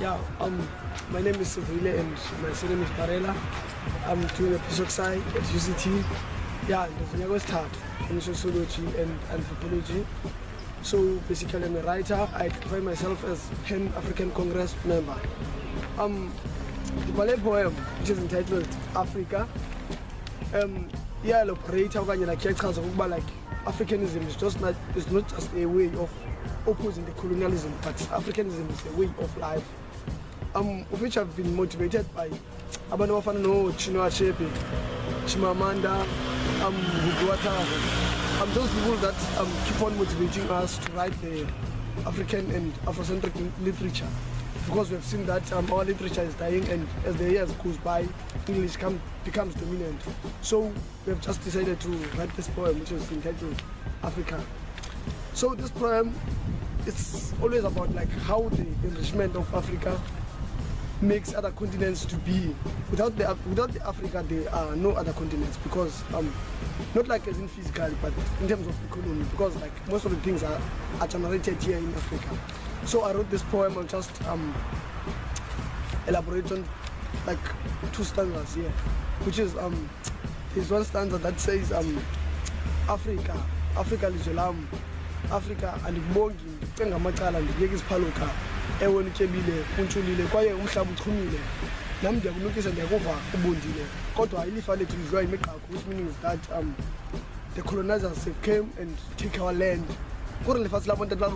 Yeah, my name is Sivuyile and my surname is Pharela. I'm doing a PhD at UCT. Yeah, there's in sociology and anthropology. So basically I'm a writer. I define myself as Pan-African Congress member. The ballet poem, which is entitled Africa, yeah, operator like Africanism is not just a way of opposing the colonialism, but Africanism is a way of life. Of which I've been motivated by Abanofano, Chinua Achebe, Chimamanda, those people that keep on motivating us to write the African and Afrocentric literature, because we've seen that our literature is dying, and as the years goes by, English becomes dominant. So we've just decided to write this poem, which is entitled Africa. So this poem, it's always about like how the enrichment of Africa makes other continents to be. Without the Africa, there are no other continents, because not like as in physically, but in terms of economy, because like most of the things are generated here in Africa. So I wrote this poem. I'll just elaborate on like two stanzas here, which is there's one stanza that says Africa lizolam, Africa andikubongi ndicenga amacala ndiyeka isiphaluka ewe nityebile untshulile kwaye umhlaba uchumile nam ndiyakunukisa ndiyakuva ubundile kodwa ilifa lethu lidliwa yimiqako, which means that the colonizers have came and take our land. Kore lefatshe la bontate la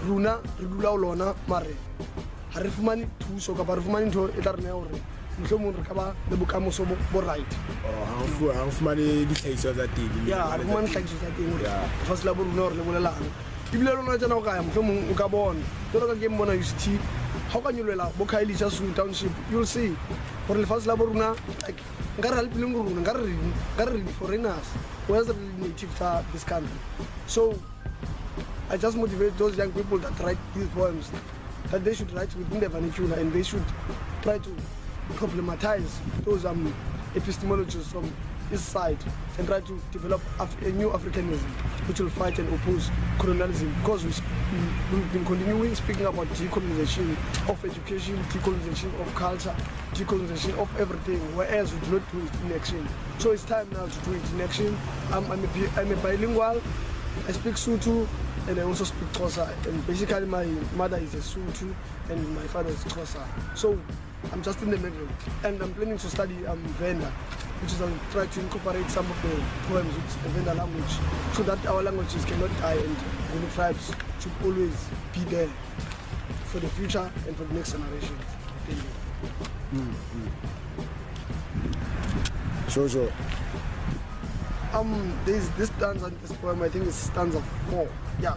runa re dula o lona mare ha re fumane thuso kapa re fumane ntho e tla re nea hore mohlomong re ka ba le bokamoso bo right. Ha o fumane ditlhahiso tsa teng. Yeah, ha re fumane ditlhahiso tsa teng hore lefatshe la bo runa hore le bolelana ebile lona tsena o kaya mohlomong o ka bona jalo ka ke mbona UCT ha o ka nyoloela bo Khayelitsha Township, you'll see hore lefatshe la bo runa like nkare ha le pileng runa nkare re foreigners whereas the native to this country. So I just motivate those young people that write these poems that they should write within the vernacular, and they should try to problematize those epistemologies from this side and try to develop a new Africanism which will fight and oppose colonialism, because we've been continuing speaking about decolonization of education, decolonization of culture, decolonization of everything, whereas we do not do it in action. So it's time now to do it in action. I'm a bilingual. I speak Sotho and I also speak Xhosa, and basically my mother is a Sotho and my father is Xhosa. So I'm just in the middle, and I'm planning to study Venda, which is I'll try to incorporate some of the poems with the Venda language, so that our languages cannot die and the tribes should always be there for the future and for the next generation. Sure. There's this stanza in this poem, I think it's stanza 4. Yeah.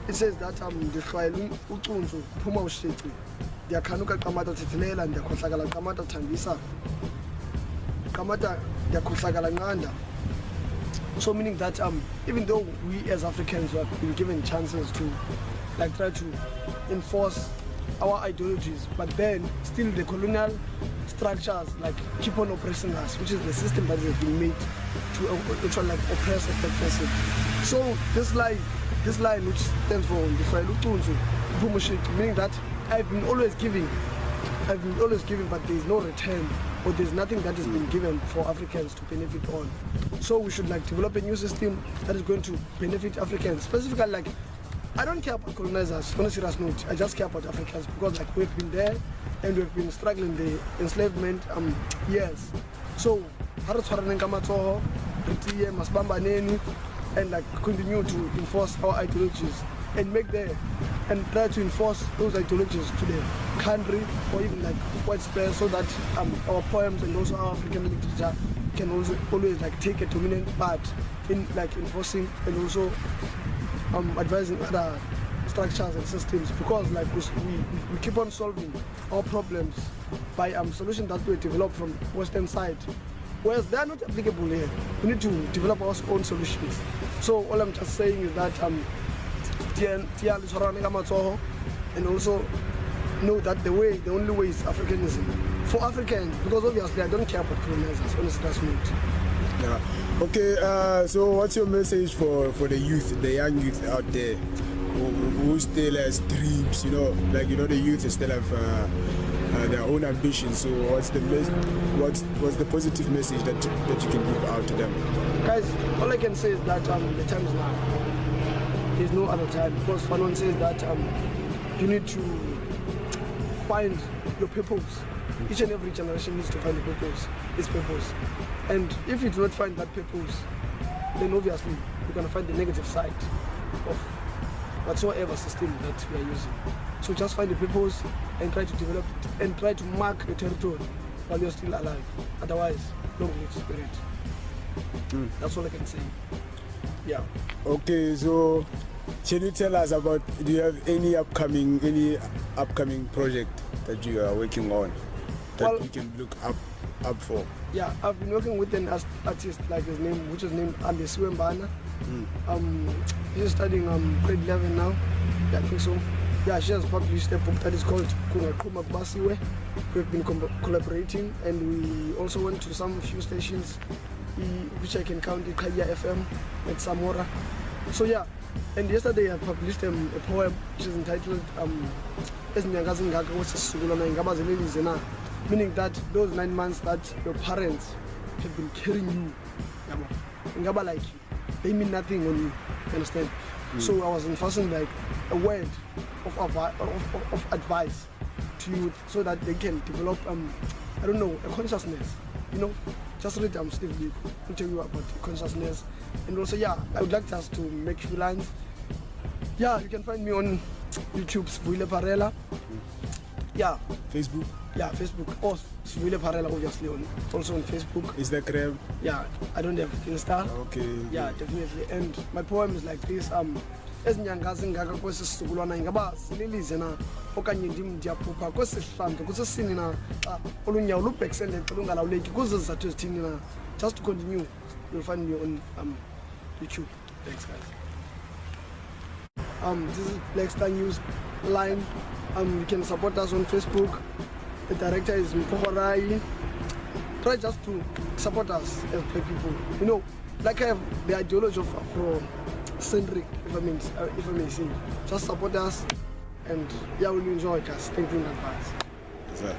It says that ndihlwayela ucunzu phuma usheci ndiyakhanuka qamata thethelela ndiyakhohlakala qamata thambisa qamata ndiyakhohlakala nqanda. So meaning that even though we as Africans have been given chances to like try to enforce our ideologies, but then still the colonial structures like keep on oppressing us, which is the system that has been made to like oppress a third person. So this line which stands for meaning that I've been always giving, but there is no return, or there's nothing that has been given for Africans to benefit on. So we should like develop a new system that is going to benefit Africans. Specifically, like I don't care about colonizers on a serious note. I just care about Africans, because like we've been there and we've been struggling the enslavement years. So and like continue to enforce our ideologies and try to enforce those ideologies to the country or even like widespread, so that our poems and also our African literature can also always like take a dominant part in like enforcing and also advising other structures and systems, because like we keep on solving our problems by solutions that we develop from Western side, whereas they are not applicable here. We need to develop our own solutions. So all I'm just saying is that and also know that the only way is Africanism for Africans, because obviously I don't care about colonizers, honestly, that's not. Yeah. Okay, so what's your message for the youth, the young youth out there? who still has dreams, you know, like, you know, the youth still have their own ambitions. So what's the positive message that you can give out to them? Guys, all I can say is that the time is now. There's no other time, because Fanon says that you need to find your purpose. Each and every generation needs to find a purpose, its purpose. And if you do not find that purpose, then obviously you're going to find the negative side of whatsoever system that we are using. So just find the purpose and try to develop it and try to mark your territory while you're still alive. Otherwise, long live spirit. That's all I can say. Yeah. Okay, so can you tell us about, do you have any upcoming project that you are working on that we can look up for? Yeah, I've been working with an artist which is named Sivuyile. She's studying grade 11 now. Yeah, I think so. Yeah, she has published a book that is called Kunaqhuma Kubasiwe. We've been collaborating, and we also went to some few stations, which I can count, Kaya FM and Samora. So yeah, and yesterday I published a poem which is entitled meaning that those 9 months that your parents have been carrying you, like they mean nothing on you understand? So I was enforcing like a word of advice to you, so that they can develop I don't know, a consciousness, you know. Just read Steve Biko to tell you about consciousness. And also, yeah, I would like us to make few lines. Yeah, you can find me on YouTube, Sivuyile Pharela. Yeah. Facebook? Yeah, Facebook. Oh, Sivuyile Pharela, obviously, also on Facebook. Instagram? Yeah, I don't have Insta. Okay. Yeah, definitely. And my poem is like this. Ezinyanga zingaka kwesisizukulwana ingaba sililize na okanye ndim ndiyaphupha kwesihlandlo kusesini na olunyawo lubhekisele lungalawuleki kuzizathu ezithini na. Just to continue, you'll find me on YouTube. Thanks guys. This is Blackstarnews Line. You can support us on Facebook. The director is Mpohorai. Try just to support us as black people. You know, like I have the ideology of Afro-centric, if I may say. Just support us, and yeah, we'll enjoy it, guys. Thank you in advance. Yes, sir.